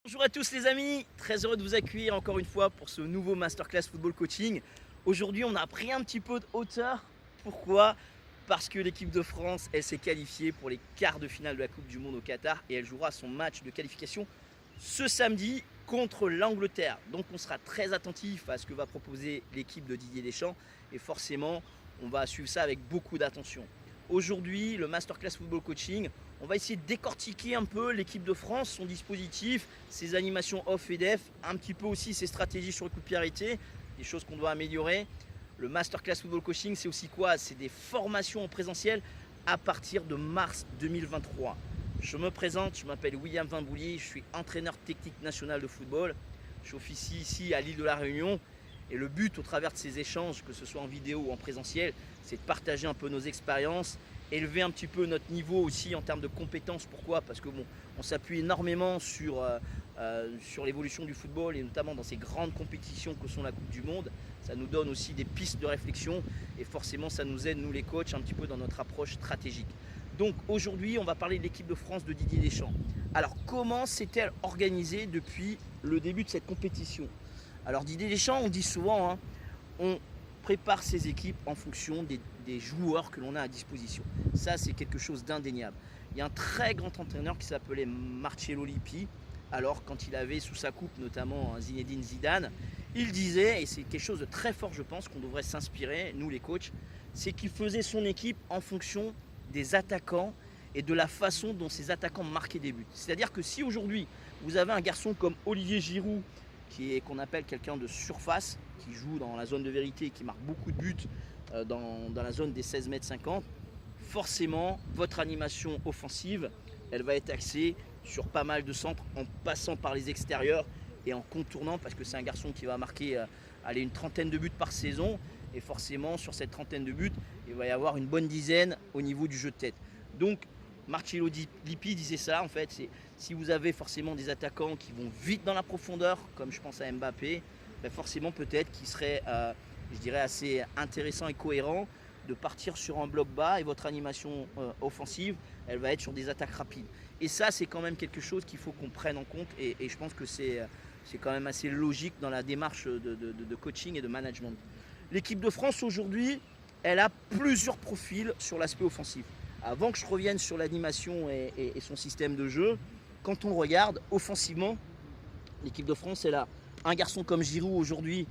Bonjour à tous les amis, très heureux de vous accueillir encore une fois pour ce nouveau Masterclass Football Coaching. Aujourd'hui on a pris un petit peu de hauteur. Pourquoi? Parce que l'équipe de France, elle s'est qualifiée pour les quarts de finale de la Coupe du Monde au Qatar et elle jouera son match de qualification ce samedi contre l'Angleterre. Donc on sera très attentif à ce que va proposer l'équipe de Didier Deschamps et forcément on va suivre ça avec beaucoup d'attention. Aujourd'hui, le Masterclass Football Coaching, on va essayer de décortiquer un peu l'équipe de France, son dispositif, ses animations off et def, un petit peu aussi ses stratégies sur le coup de pied arrêté, des choses qu'on doit améliorer. Le Masterclass Football Coaching, c'est aussi quoi? C'est des formations en présentiel à partir de mars 2023. Je me présente, je m'appelle William Vimboulier, je suis entraîneur technique national de football. Je officie ici à l'île de la Réunion. Et le but au travers de ces échanges, que ce soit en vidéo ou en présentiel, c'est de partager un peu nos expériences, élever un petit peu notre niveau aussi en termes de compétences. Pourquoi? Parce que bon, on s'appuie énormément sur l'évolution du football et notamment dans ces grandes compétitions que sont la Coupe du Monde. Ça nous donne aussi des pistes de réflexion et forcément ça nous aide, nous les coachs, un petit peu dans notre approche stratégique. Donc aujourd'hui, on va parler de l'équipe de France de Didier Deschamps. Alors comment s'est-elle organisée depuis le début de cette compétition? Alors Didier Deschamps, on dit souvent, on prépare ses équipes en fonction des joueurs que l'on a à disposition. Ça, c'est quelque chose d'indéniable. Il y a un très grand entraîneur qui s'appelait Marcello Lippi. Alors, quand il avait sous sa coupe notamment Zinedine Zidane, il disait, et c'est quelque chose de très fort, je pense, qu'on devrait s'inspirer, nous les coachs, c'est qu'il faisait son équipe en fonction des attaquants et de la façon dont ces attaquants marquaient des buts. C'est-à-dire que si aujourd'hui, vous avez un garçon comme Olivier Giroud, qu'on appelle quelqu'un de surface, qui joue dans la zone de vérité et qui marque beaucoup de buts dans la zone des 16 mètres 50, forcément, votre animation offensive, elle va être axée sur pas mal de centres en passant par les extérieurs et en contournant, parce que c'est un garçon qui va marquer une trentaine de buts par saison. Et forcément, sur cette trentaine de buts, il va y avoir une bonne dizaine au niveau du jeu de tête. Donc, Marcello Lippi disait ça, en fait, c'est si vous avez forcément des attaquants qui vont vite dans la profondeur, comme je pense à Mbappé, ben forcément peut-être qu'il serait, je dirais, assez intéressant et cohérent de partir sur un bloc bas et votre animation offensive, elle va être sur des attaques rapides. Et ça, c'est quand même quelque chose qu'il faut qu'on prenne en compte et je pense que c'est quand même assez logique dans la démarche de coaching et de management. L'équipe de France aujourd'hui, elle a plusieurs profils sur l'aspect offensif. Avant que je revienne sur l'animation et son système de jeu, quand on regarde offensivement, l'équipe de France, elle a un garçon comme Giroud aujourd'hui,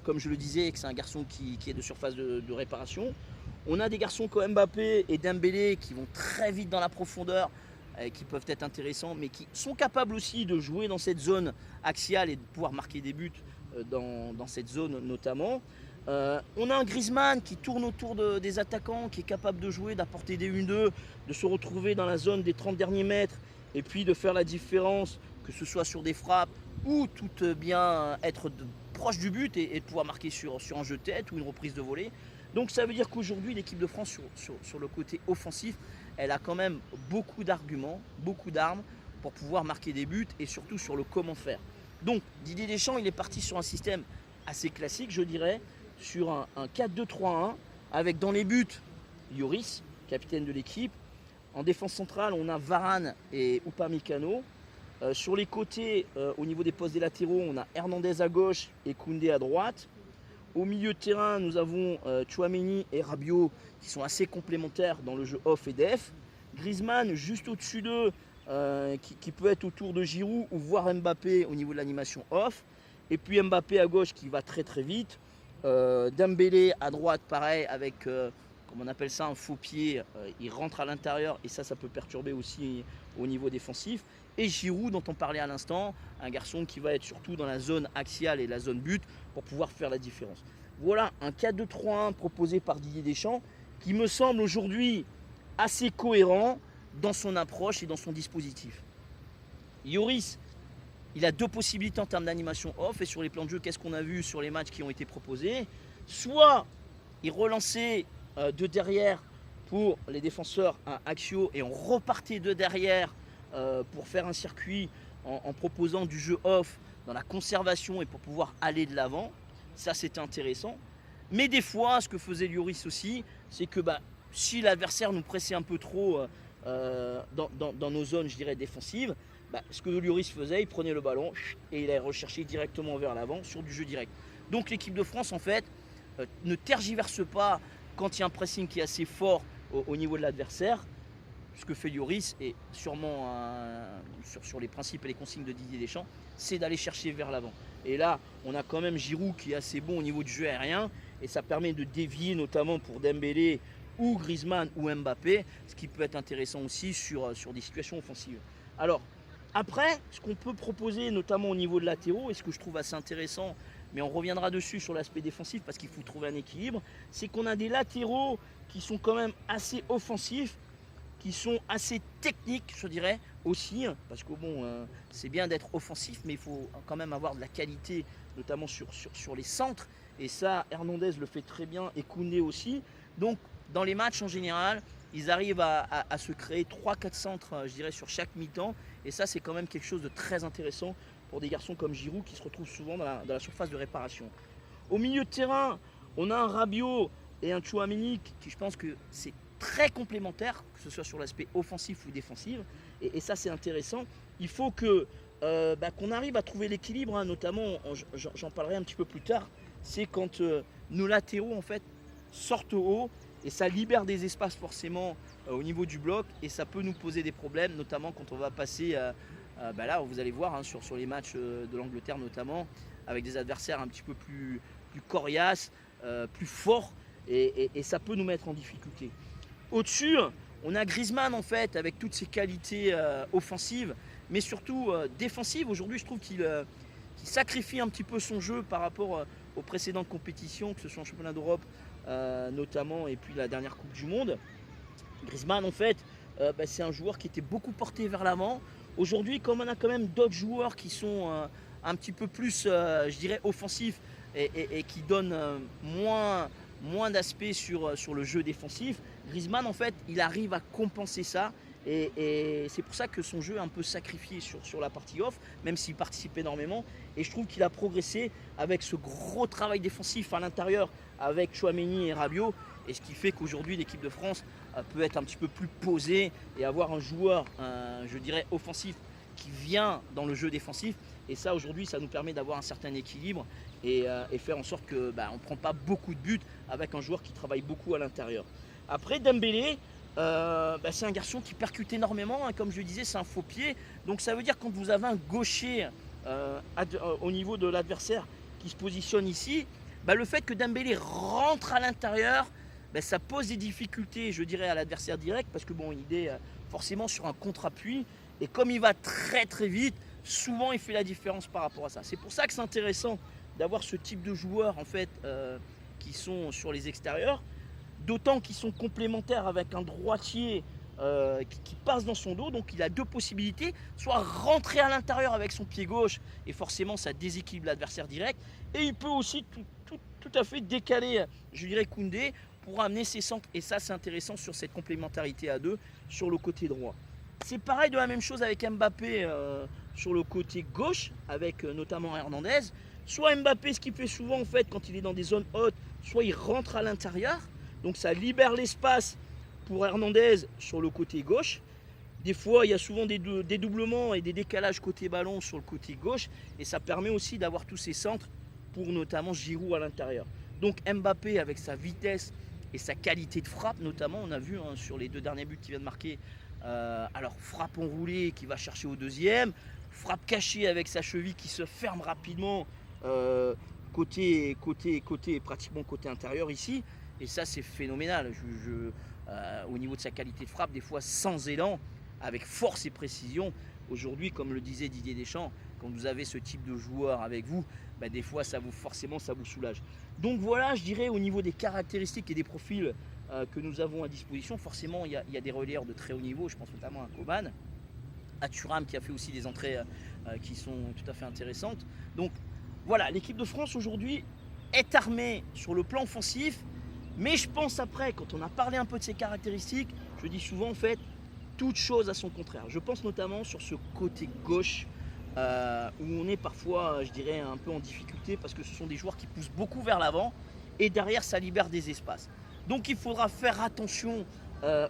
comme je le disais, que c'est un garçon qui est de surface de réparation. On a des garçons comme Mbappé et Dembélé qui vont très vite dans la profondeur, qui peuvent être intéressants, mais qui sont capables aussi de jouer dans cette zone axiale et de pouvoir marquer des buts dans cette zone notamment. On a un Griezmann qui tourne autour des attaquants, qui est capable de jouer, d'apporter des 1-2, de se retrouver dans la zone des 30 derniers mètres et puis de faire la différence, que ce soit sur des frappes ou tout bien être proche du but et de pouvoir marquer sur un jeu de tête ou une reprise de volée. Donc ça veut dire qu'aujourd'hui l'équipe de France sur le côté offensif, elle a quand même beaucoup d'arguments, beaucoup d'armes pour pouvoir marquer des buts et surtout sur le comment faire. Donc Didier Deschamps, il est parti sur un système assez classique, je dirais, sur un 4-2-3-1 avec dans les buts Lloris, capitaine de l'équipe. En défense centrale, on a Varane et Upamecano. Sur les côtés, au niveau des postes des latéraux, on a Hernandez à gauche et Koundé à droite. Au milieu de terrain, nous avons Tchouaméni et Rabiot qui sont assez complémentaires dans le jeu off et def. Griezmann juste au-dessus d'eux, qui peut être autour de Giroud ou voire Mbappé au niveau de l'animation off. Et puis Mbappé à gauche qui va très très vite. Dembélé à droite, pareil, avec, comme on appelle ça, un faux pied. Il rentre à l'intérieur et ça peut perturber aussi au niveau défensif. Et Giroud, dont on parlait à l'instant, un garçon qui va être surtout dans la zone axiale et la zone but pour pouvoir faire la différence. Voilà un 4-2-3-1 proposé par Didier Deschamps qui me semble aujourd'hui assez cohérent dans son approche et dans son dispositif. Lloris, il a deux possibilités en termes d'animation off et sur les plans de jeu, qu'est-ce qu'on a vu sur les matchs qui ont été proposés? Soit il relançait de derrière pour les défenseurs axiaux et on repartait de derrière pour faire un circuit en proposant du jeu off dans la conservation et pour pouvoir aller de l'avant. Ça, c'était intéressant. Mais des fois, ce que faisait Lloris aussi, c'est que si l'adversaire nous pressait un peu trop dans nos zones, je dirais, défensives, ce que Lloris faisait, il prenait le ballon et il allait rechercher directement vers l'avant sur du jeu direct. Donc l'équipe de France, en fait, ne tergiverse pas quand il y a un pressing qui est assez fort au niveau de l'adversaire. Ce que fait Lloris, et sûrement sur les principes et les consignes de Didier Deschamps, c'est d'aller chercher vers l'avant. Et là, on a quand même Giroud qui est assez bon au niveau du jeu aérien, et ça permet de dévier notamment pour Dembélé ou Griezmann ou Mbappé, ce qui peut être intéressant aussi sur des situations offensives. Alors, après, ce qu'on peut proposer notamment au niveau de latéraux, et ce que je trouve assez intéressant, mais on reviendra dessus sur l'aspect défensif parce qu'il faut trouver un équilibre, c'est qu'on a des latéraux qui sont quand même assez offensifs, qui sont assez techniques, je dirais, aussi, parce que bon, c'est bien d'être offensif, mais il faut quand même avoir de la qualité, notamment sur les centres, et ça, Hernandez le fait très bien, et Koundé aussi. Donc, dans les matchs en général, ils arrivent à se créer 3-4 centres, je dirais, sur chaque mi-temps, et ça, c'est quand même quelque chose de très intéressant pour des garçons comme Giroud, qui se retrouvent souvent dans la surface de réparation. Au milieu de terrain, on a un Rabiot et un Tchouaméni, qui je pense que c'est très complémentaires, que ce soit sur l'aspect offensif ou défensif, et ça c'est intéressant. Il faut qu'on arrive à trouver l'équilibre, notamment, j'en parlerai un petit peu plus tard, c'est quand nos latéraux en fait sortent au haut, et ça libère des espaces forcément au niveau du bloc, et ça peut nous poser des problèmes, notamment quand on va passer, là vous allez voir sur les matchs de l'Angleterre notamment, avec des adversaires un petit peu plus coriaces, plus forts, et ça peut nous mettre en difficulté. Au-dessus, on a Griezmann en fait avec toutes ses qualités offensives, mais surtout défensives. Aujourd'hui, je trouve qu'il sacrifie un petit peu son jeu par rapport aux précédentes compétitions, que ce soit en championnat d'Europe notamment, et puis la dernière Coupe du Monde. Griezmann en fait, c'est un joueur qui était beaucoup porté vers l'avant. Aujourd'hui, comme on a quand même d'autres joueurs qui sont un petit peu plus, je dirais, offensifs et qui donnent moins d'aspect sur le jeu défensif, Griezmann en fait il arrive à compenser ça, et c'est pour ça que son jeu est un peu sacrifié sur la partie off, même s'il participe énormément, et je trouve qu'il a progressé avec ce gros travail défensif à l'intérieur avec Tchouaméni et Rabiot, et ce qui fait qu'aujourd'hui l'équipe de France peut être un petit peu plus posée et avoir un joueur, je dirais, offensif qui vient dans le jeu défensif, et ça aujourd'hui ça nous permet d'avoir un certain équilibre et faire en sorte que on ne prend pas beaucoup de buts avec un joueur qui travaille beaucoup à l'intérieur. Après Dembélé, c'est un garçon qui percute énormément, comme je le disais, c'est un faux pied, donc ça veut dire quand vous avez un gaucher au niveau de l'adversaire qui se positionne ici, le fait que Dembélé rentre à l'intérieur, ça pose des difficultés, je dirais, à l'adversaire direct, parce que il est forcément sur un contre-appui, et comme il va très très vite, souvent il fait la différence par rapport à ça. C'est pour ça que c'est intéressant d'avoir ce type de joueurs en fait qui sont sur les extérieurs, d'autant qu'ils sont complémentaires avec un droitier qui passe dans son dos, donc il a deux possibilités, soit rentrer à l'intérieur avec son pied gauche, et forcément ça déséquilibre l'adversaire direct, et il peut aussi tout à fait décaler, je dirais, Koundé pour amener ses centres, et ça c'est intéressant sur cette complémentarité à deux sur le côté droit. C'est pareil de la même chose avec Mbappé sur le côté gauche, avec notamment Hernandez. Soit Mbappé, ce qu'il fait souvent en fait quand il est dans des zones hautes, soit il rentre à l'intérieur, donc ça libère l'espace pour Hernandez sur le côté gauche. Des fois, il y a souvent des dédoublements et des décalages côté ballon sur le côté gauche, et ça permet aussi d'avoir tous ces centres pour notamment Giroud à l'intérieur. Donc Mbappé, avec sa vitesse et sa qualité de frappe, notamment, on a vu sur les deux derniers buts qu'il vient de marquer, alors frappe enroulée qui va chercher au deuxième, frappe cachée avec sa cheville qui se ferme rapidement côté pratiquement côté intérieur ici, et ça c'est phénoménal. Au niveau de sa qualité de frappe, des fois sans élan, avec force et précision. Aujourd'hui, comme le disait Didier Deschamps, quand vous avez ce type de joueur avec vous, des fois ça vous soulage. Donc voilà, je dirais au niveau des caractéristiques et des profils que nous avons à disposition, forcément il y a des relayeurs de très haut niveau, je pense notamment à Coman, à Thuram qui a fait aussi des entrées qui sont tout à fait intéressantes. Donc voilà, l'équipe de France aujourd'hui est armée sur le plan offensif, mais je pense après, quand on a parlé un peu de ses caractéristiques, je dis souvent en fait, toute chose à son contraire. Je pense notamment sur ce côté gauche où on est parfois, je dirais, un peu en difficulté parce que ce sont des joueurs qui poussent beaucoup vers l'avant et derrière ça libère des espaces. Donc il faudra faire attention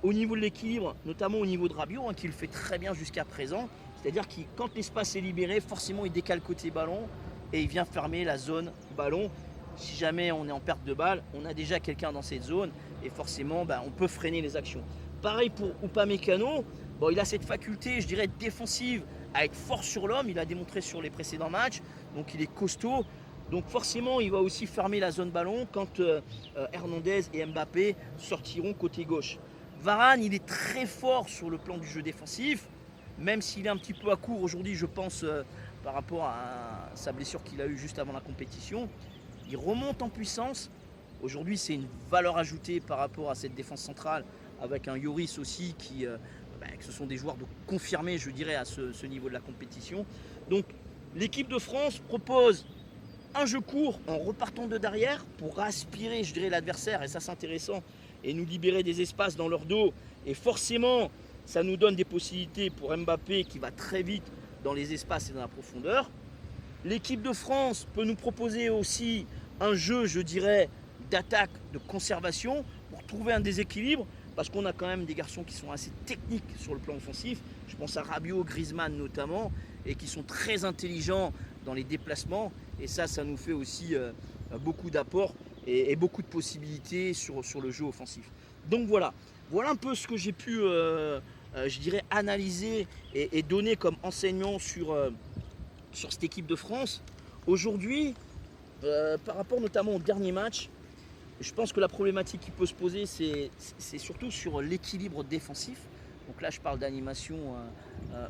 au niveau de l'équilibre, notamment au niveau de Rabiot, qui le fait très bien jusqu'à présent, C'est-à-dire que quand l'espace est libéré, forcément il décale côté ballon et il vient fermer la zone ballon. Si jamais on est en perte de balle, on a déjà quelqu'un dans cette zone et forcément on peut freiner les actions. Pareil pour Upamecano, il a cette faculté, je dirais, défensive à être fort sur l'homme, il a démontré sur les précédents matchs, donc il est costaud. Donc forcément, il va aussi fermer la zone ballon quand Hernandez et Mbappé sortiront côté gauche. Varane, il est très fort sur le plan du jeu défensif, même s'il est un petit peu à court aujourd'hui, je pense, par rapport à sa blessure qu'il a eue juste avant la compétition. Il remonte en puissance. Aujourd'hui, c'est une valeur ajoutée par rapport à cette défense centrale, avec un Lloris aussi qui... ce sont des joueurs de confirmés, je dirais, à ce niveau de la compétition. Donc, l'équipe de France propose un jeu court en repartant de derrière pour aspirer, je dirais, l'adversaire, et ça c'est intéressant, et nous libérer des espaces dans leur dos. Et forcément, ça nous donne des possibilités pour Mbappé qui va très vite dans les espaces et dans la profondeur. L'équipe de France peut nous proposer aussi un jeu, je dirais, d'attaque, de conservation pour trouver un déséquilibre. Parce qu'on a quand même des garçons qui sont assez techniques sur le plan offensif. Je pense à Rabiot, Griezmann notamment, et qui sont très intelligents dans les déplacements. Et ça nous fait aussi beaucoup d'apports et beaucoup de possibilités sur le jeu offensif. Donc voilà un peu ce que j'ai pu, je dirais, analyser et donner comme enseignement sur cette équipe de France. Aujourd'hui, par rapport notamment au dernier match, je pense que la problématique qui peut se poser, c'est surtout sur l'équilibre défensif. Donc là, je parle d'animation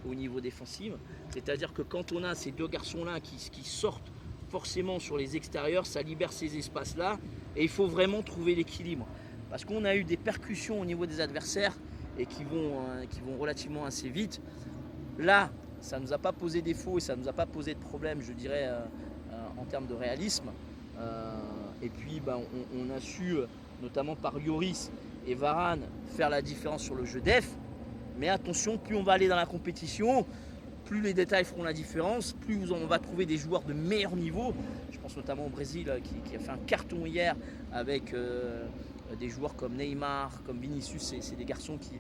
au niveau défensif. C'est-à-dire que quand on a ces deux garçons-là qui sortent forcément sur les extérieurs, ça libère ces espaces-là. Et il faut vraiment trouver l'équilibre. Parce qu'on a eu des percussions au niveau des adversaires et qui vont relativement assez vite. Là, ça ne nous a pas posé défaut et ça ne nous a pas posé de problème, je dirais, en termes de réalisme. Et puis on a su, notamment par Lloris et Varane, faire la différence sur le jeu def. Mais attention, plus on va aller dans la compétition, plus les détails feront la différence, plus on va trouver des joueurs de meilleur niveau. Je pense notamment au Brésil qui a fait un carton hier avec des joueurs comme Neymar, comme Vinicius. C'est des garçons qui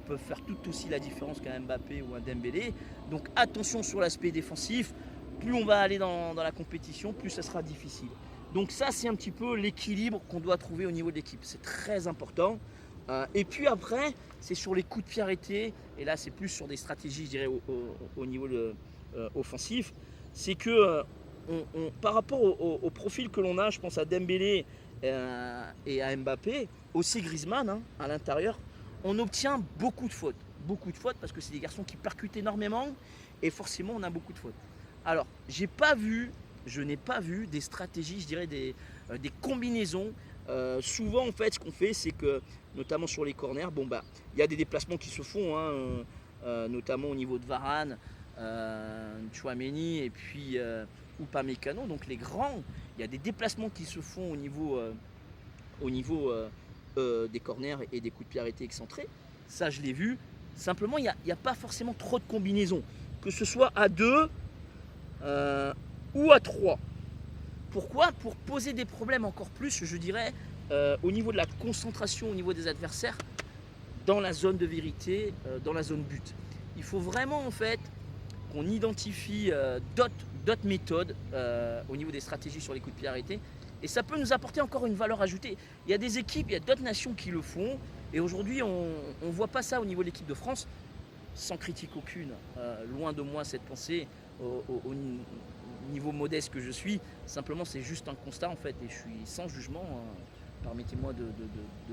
peuvent faire tout aussi la différence qu'un Mbappé ou un Dembélé. Donc attention sur l'aspect défensif. Plus on va aller dans la compétition, plus ça sera difficile. Donc ça, c'est un petit peu l'équilibre qu'on doit trouver au niveau de l'équipe. C'est très important. Et puis après, c'est sur les coups de pied arrêtés. Et là, c'est plus sur des stratégies, je dirais, au niveau offensif. C'est que par rapport au profil que l'on a, je pense à Dembélé et à Mbappé, aussi Griezmann à l'intérieur, on obtient beaucoup de fautes. Beaucoup de fautes parce que c'est des garçons qui percutent énormément. Et forcément, on a beaucoup de fautes. Alors, je n'ai pas vu des stratégies, je dirais des combinaisons. Souvent, en fait, ce qu'on fait, c'est que, notamment sur les corners, il y a des déplacements qui se font, notamment au niveau de Varane, Tchouaméni et puis Upamecano, donc les grands. Il y a des déplacements qui se font au niveau des corners et des coups de pied arrêtés excentrés. Ça, je l'ai vu. Simplement, il n'y a pas forcément trop de combinaisons, que ce soit à 2 ou à 3. Pourquoi ? Pour poser des problèmes encore plus, je dirais, au niveau de la concentration, au niveau des adversaires, dans la zone de vérité, dans la zone but. Il faut vraiment en fait qu'on identifie d'autres méthodes au niveau des stratégies sur les coups de pied arrêtés. Et ça peut nous apporter encore une valeur ajoutée. Il y a des équipes, il y a d'autres nations qui le font. Et aujourd'hui, on ne voit pas ça au niveau de l'équipe de France, sans critique aucune. Loin de moi cette pensée au niveau modeste que je suis. Simplement, c'est juste un constat en fait. Et je suis sans jugement, permettez-moi de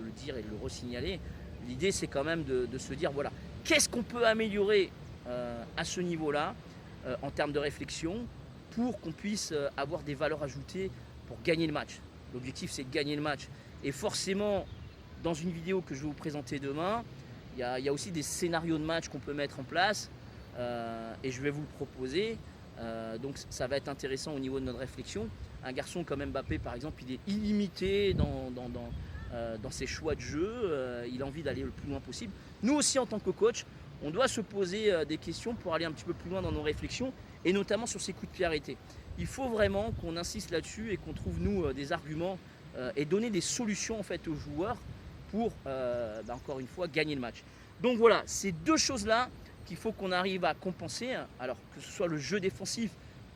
le dire et de le resignaler. L'idée, c'est quand même de se dire, voilà, qu'est-ce qu'on peut améliorer à ce niveau-là, en termes de réflexion, pour qu'on puisse avoir des valeurs ajoutées pour gagner le match. L'objectif, c'est de gagner le match. Et forcément, dans une vidéo que je vais vous présenter demain, il y a aussi des scénarios de match qu'on peut mettre en place et je vais vous le proposer. Donc ça va être intéressant au niveau de notre réflexion. Un garçon comme Mbappé, par exemple, il est illimité dans ses choix de jeu. Il a envie d'aller le plus loin possible. Nous aussi, en tant que coach, on doit se poser des questions pour aller un petit peu plus loin dans nos réflexions et notamment sur ces coups de pied arrêtés. Il faut vraiment qu'on insiste là-dessus et qu'on trouve, nous, des arguments et donner des solutions en fait, aux joueurs pour, encore une fois, gagner le match. Donc voilà, ces deux choses-là qu'il faut qu'on arrive à compenser. Alors que ce soit le jeu défensif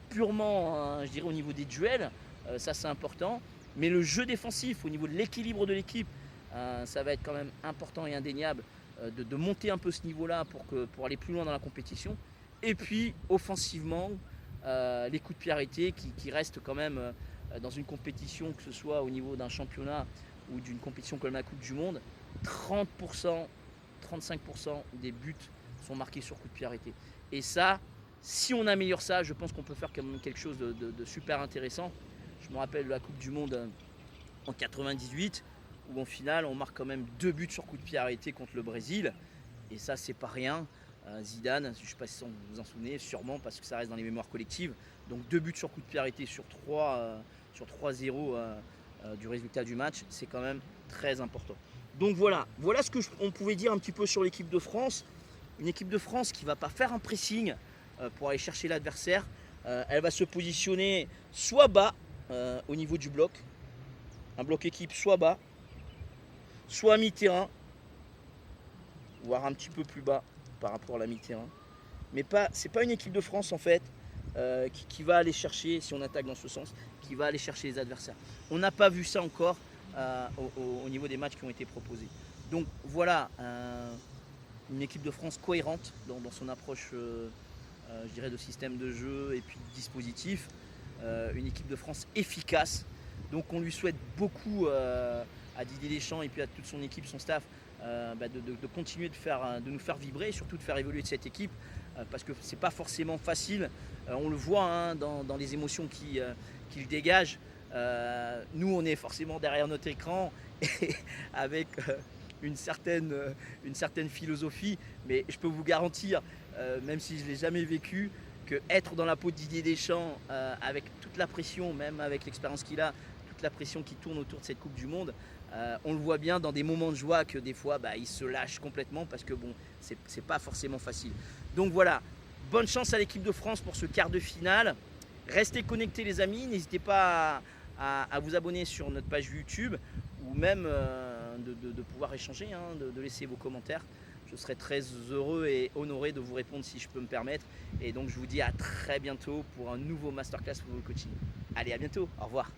purement, je dirais au niveau des duels, ça c'est important. Mais le jeu défensif au niveau de l'équilibre de l'équipe, ça va être quand même important et indéniable de monter un peu ce niveau-là pour aller plus loin dans la compétition. Et puis offensivement, les coups de pied arrêtés qui restent quand même dans une compétition, que ce soit au niveau d'un championnat ou d'une compétition comme la Coupe du Monde, 30%, 35% des buts sont marqués sur coups de pied arrêtés. Et ça, si on améliore ça, je pense qu'on peut faire quand même quelque chose de super intéressant. Je me rappelle de la Coupe du Monde en 98, où en finale on marque quand même 2 buts sur coup de pied arrêté contre le Brésil. Et ça, c'est pas rien. Zidane, je ne sais pas si vous vous en souvenez, sûrement parce que ça reste dans les mémoires collectives. Donc 2 buts sur coup de pied arrêté sur 3-0 du résultat du match, c'est quand même très important. Donc voilà ce qu'on pouvait dire un petit peu sur l'équipe de France. Une équipe de France qui ne va pas faire un pressing pour aller chercher l'adversaire. Elle va se positionner soit bas au niveau du bloc, un bloc équipe soit bas, soit à mi-terrain, voire un petit peu plus bas par rapport à la mi-terrain. Mais c'est pas une équipe de France en fait qui va aller chercher, si on attaque dans ce sens, qui va aller chercher les adversaires. On n'a pas vu ça encore au niveau des matchs qui ont été proposés. Donc voilà, une équipe de France cohérente dans son approche, je dirais, de système de jeu et puis de dispositif. Une équipe de France efficace. Donc on lui souhaite beaucoup à Didier Deschamps et puis à toute son équipe, son staff, de continuer de nous faire vibrer et surtout de faire évoluer cette équipe parce que c'est pas forcément facile. On le voit dans les émotions qu'il dégage. Nous, on est forcément derrière notre écran et avec une certaine philosophie, mais je peux vous garantir, même si je ne l'ai jamais vécu, que être dans la peau de Didier Deschamps avec toute la pression, même avec l'expérience qu'il a, toute la pression qui tourne autour de cette Coupe du Monde, on le voit bien dans des moments de joie que des fois il se lâche complètement parce que bon, c'est pas forcément facile. Donc voilà, bonne chance à l'équipe de France pour ce quart de finale. Restez connectés les amis, n'hésitez pas à vous abonner sur notre page YouTube ou même de pouvoir échanger, de laisser vos commentaires. Je serai très heureux et honoré de vous répondre si je peux me permettre. Et donc je vous dis à très bientôt pour un nouveau Masterclass Football Coaching. Allez, à bientôt, au revoir.